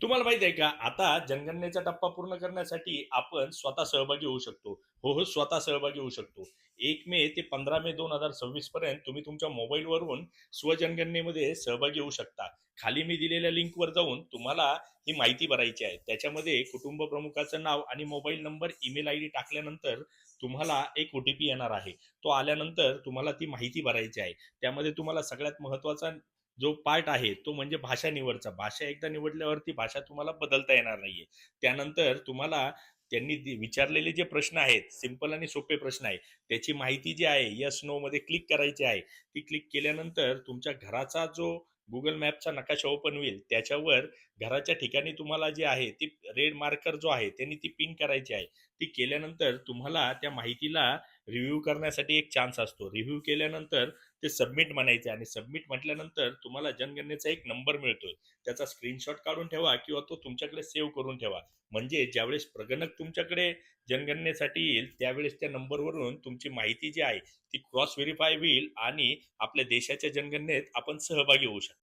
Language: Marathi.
तुम्हाला माहित आहे का, आता जनगणनेचा टप्पा पूर्ण करण्यासाठी आपण स्वतः सहभागी होऊ शकतो. हो, स्वतः सहभागी होऊ शकतो. 1 मे ते 15 मे 2026 पर्यंत तुम्ही तुमच्या मोबाईलवरून स्वजनगणनेमध्ये सहभागी होऊ शकता. खाली मी दिलेल्या लिंकवर जाऊन तुम्हाला ही माहिती भरायची आहे. त्याच्यामध्ये कुटुंब प्रमुखाचं नाव आणि मोबाईल नंबर, ईमेल आयडी टाकल्यानंतर तुम्हाला एक ओ-टी-पी येणार आहे. तो आल्यानंतर तुम्हाला ती माहिती भरायची आहे. त्यामध्ये तुम्हाला सगळ्यात महत्त्वाचा जो पार्ट आहे तो म्हणजे भाषा निवडचा. भाषा एकदा निवडल्यावरती भाषा तुम्हाला बदलता येणार नाहीये. त्यानंतर तुम्हाला त्यांनी विचारलेले जे प्रश्न आहेत, सिंपल आणि सोपे प्रश्न आहे, त्याची माहिती जी आहे येस नो मध्ये क्लिक करायची आहे. ती क्लिक केल्यानंतर तुमच्या घराचा जो गुगल मॅपचा नकाशा ओपन होईल, त्याच्यावर घराच्या ठिकाणी तुम्हाला जे आहे ती रेड मार्कर जो आहे त्यांनी ती पिन करायची आहे. ती केल्यानंतर तुम्हाला त्या माहितीला रिव्ह्यू करण्यासाठी एक चान्स असतो. रिव्ह्यू केल्यानंतर ते सबमिट म्हणायचे आणि सबमिट म्हटल्यानंतर तुम्हाला जनगणनेचा एक नंबर मिळतोय. त्याचा स्क्रीनशॉट काढून ठेवा किंवा तो तुमच्याकडे सेव्ह करून ठेवा. म्हणजे ज्यावेळेस प्रगणक तुमच्याकडे जनगणनेसाठी येईल, त्यावेळेस त्या नंबरवरून तुमची माहिती जी आहे ती क्रॉस व्हेरिफाय होईल आणि आपल्या देशाच्या जनगणनेत आपण सहभागी होऊ शकतो.